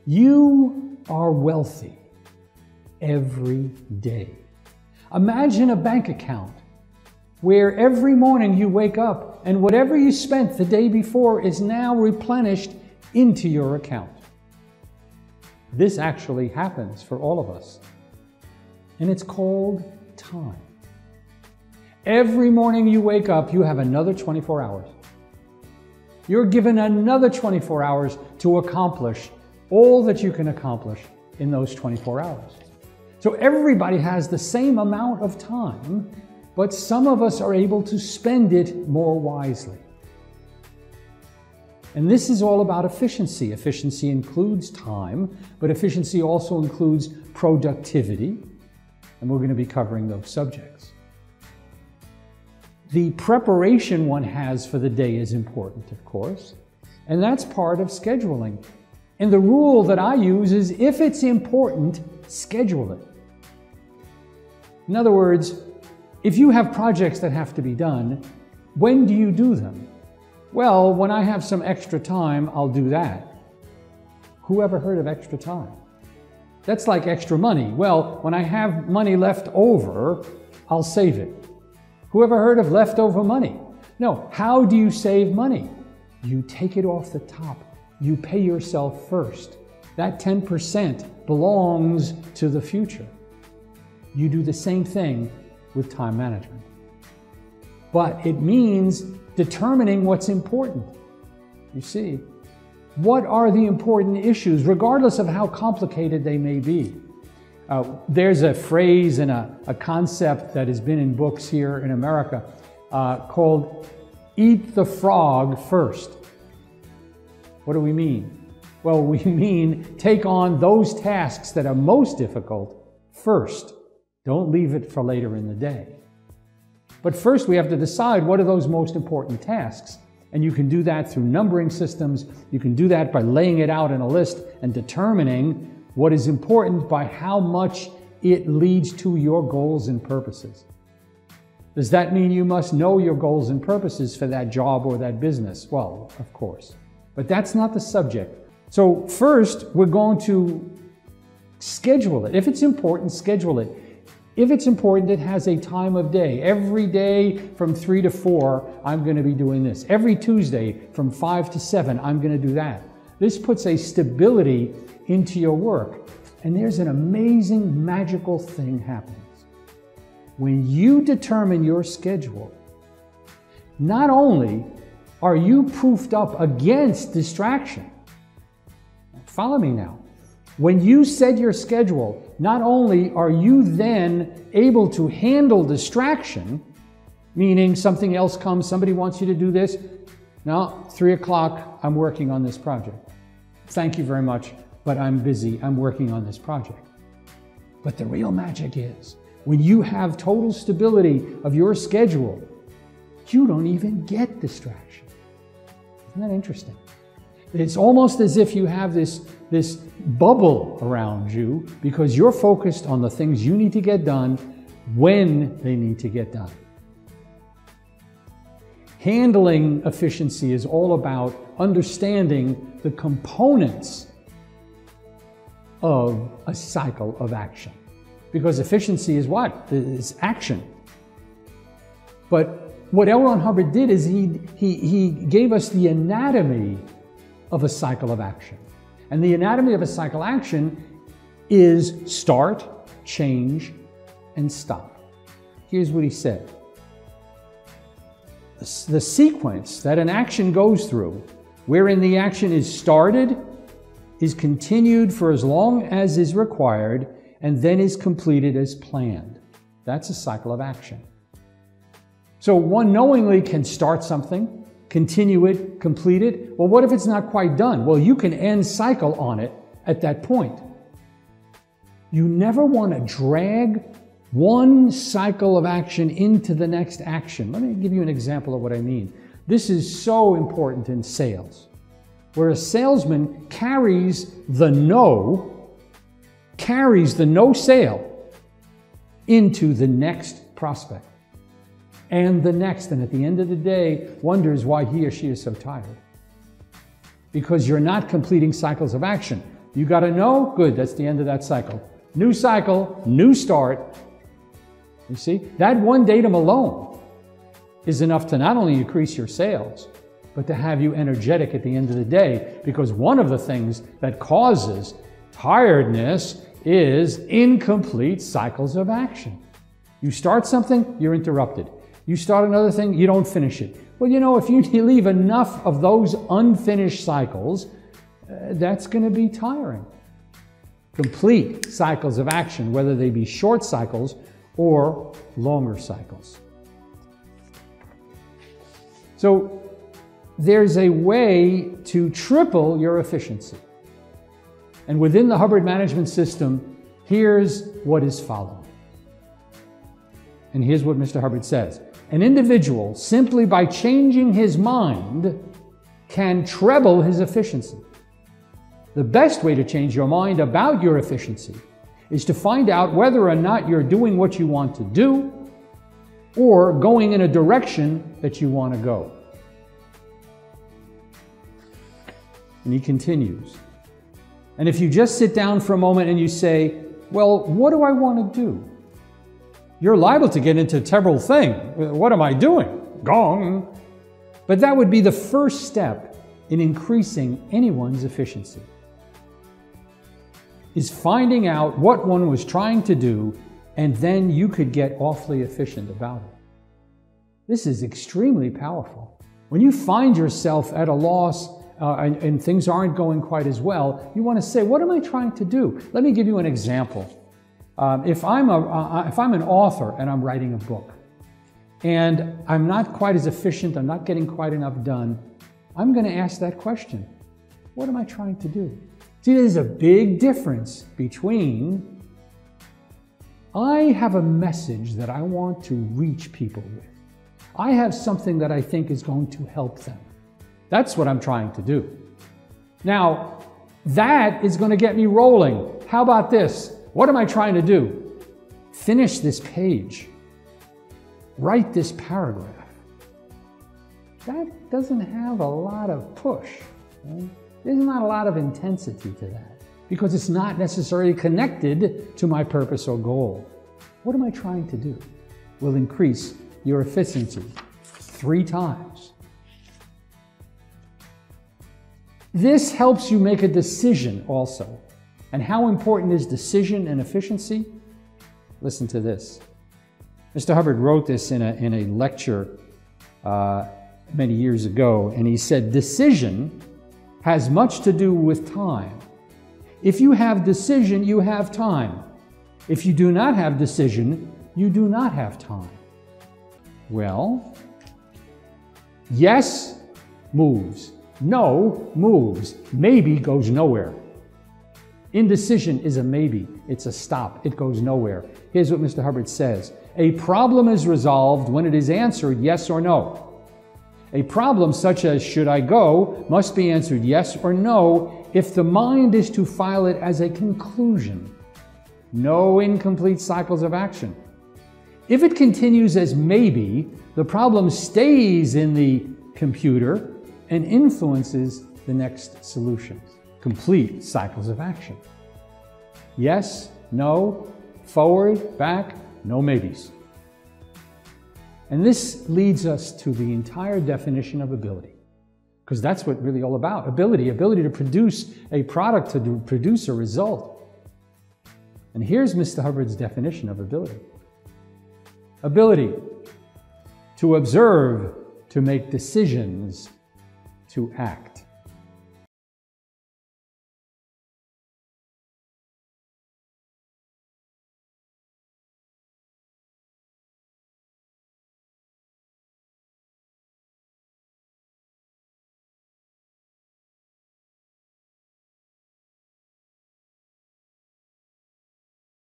You are wealthy every day. Imagine a bank account where every morning you wake up and whatever you spent the day before is now replenished into your account. This actually happens for all of us, and it's called time. Every morning you wake up, you have another 24 hours. You're given another 24 hours to accomplish all that you can accomplish in those 24 hours. So everybody has the same amount of time, but some of us are able to spend it more wisely. And this is all about efficiency. Efficiency includes time, but efficiency also includes productivity, and we're going to be covering those subjects. The preparation one has for the day is important, of course, and that's part of scheduling. And the rule that I use is if it's important, schedule it. In other words, if you have projects that have to be done, when do you do them? Well, when I have some extra time, I'll do that. Who ever heard of extra time? That's like extra money. Well, when I have money left over, I'll save it. Who ever heard of leftover money? No. How do you save money? You take it off the top. You pay yourself first. That 10% belongs to the future. You do the same thing with time management. But it means determining what's important. You see, what are the important issues, regardless of how complicated they may be? There's a phrase and a concept that has been in books here in America called eat the frog first. What do we mean? Well, we mean take on those tasks that are most difficult first. Don't leave it for later in the day. But first we have to decide what are those most important tasks. And you can do that through numbering systems. You can do that by laying it out in a list and determining what is important by how much it leads to your goals and purposes. Does that mean you must know your goals and purposes for that job or that business? Well, of course. But that's not the subject. So first, we're going to schedule it. If it's important, schedule it. If it's important, it has a time of day. Every day from 3 to 4, I'm going to be doing this. Every Tuesday from 5 to 7, I'm going to do that. This puts a stability into your work. And there's an amazing, magical thing happens. When you determine your schedule, not only are you proofed up against distraction? Follow me now. When you set your schedule, not only are you then able to handle distraction, meaning something else comes, somebody wants you to do this. Now, 3 o'clock, I'm working on this project. Thank you very much, but I'm busy. I'm working on this project. But the real magic is when you have total stability of your schedule, you don't even get distraction. Isn't that interesting? It's almost as if you have this bubble around you because you're focused on the things you need to get done when they need to get done. Handling efficiency is all about understanding the components of a cycle of action. Because efficiency is what? It's action. But what L. Ron Hubbard did is he gave us the anatomy of a cycle of action. And the anatomy of a cycle action is start, change, and stop. Here's what he said. The sequence that an action goes through, wherein the action is started, is continued for as long as is required, and then is completed as planned. That's a cycle of action. So one knowingly can start something, continue it, complete it. Well, what if it's not quite done? Well, you can end cycle on it at that point. You never want to drag one cycle of action into the next action. Let me give you an example of what I mean. This is so important in sales, where a salesman carries the no sale into the next prospect and the next, and at the end of the day wonders why he or she is so tired. Because you're not completing cycles of action. You got to know, good, that's the end of that cycle. New cycle, new start. You see, that one datum alone is enough to not only increase your sales, but to have you energetic at the end of the day, because one of the things that causes tiredness is incomplete cycles of action. You start something, you're interrupted. You start another thing, you don't finish it. Well, you know, if you leave enough of those unfinished cycles, that's going to be tiring. Complete cycles of action, whether they be short cycles or longer cycles. So there's a way to triple your efficiency. And within the Hubbard Management System, here's what is following. And here's what Mr. Hubbard says. An individual, simply by changing his mind, can treble his efficiency. The best way to change your mind about your efficiency is to find out whether or not you're doing what you want to do or going in a direction that you want to go. And he continues. And if you just sit down for a moment and you say, well, what do I want to do? You're liable to get into a terrible thing. What am I doing? Gong. But that would be the first step in increasing anyone's efficiency, is finding out what one was trying to do, and then you could get awfully efficient about it. This is extremely powerful. When you find yourself at a loss and things aren't going quite as well, you want to say, what am I trying to do? Let me give you an example. If I'm an author and I'm writing a book, and I'm not quite as efficient, I'm not getting quite enough done, I'm going to ask that question. What am I trying to do? See, there's a big difference between I have a message that I want to reach people with. I have something that I think is going to help them. That's what I'm trying to do. Now, that is going to get me rolling. How about this? What am I trying to do? Finish this page. Write this paragraph. That doesn't have a lot of push. Right? There's not a lot of intensity to that because it's not necessarily connected to my purpose or goal. What am I trying to do? Will increase your efficiency 3 times. This helps you make a decision also. And how important is decision and efficiency? Listen to this. Mr. Hubbard wrote this in a lecture many years ago, and he said, decision has much to do with time. If you have decision, you have time. If you do not have decision, you do not have time. Well, yes moves, no moves, maybe goes nowhere. Indecision is a maybe, it's a stop, it goes nowhere. Here's what Mr. Hubbard says. A problem is resolved when it is answered yes or no. A problem such as should I go must be answered yes or no if the mind is to file it as a conclusion. No incomplete cycles of action. If it continues as maybe, the problem stays in the computer and influences the next solutions. Complete cycles of action. Yes, no, forward, back, no maybes. And this leads us to the entire definition of ability, because that's what really all about. Ability to produce a product, to produce a result. And here's Mr. Hubbard's definition of ability. Ability to observe, to make decisions, to act.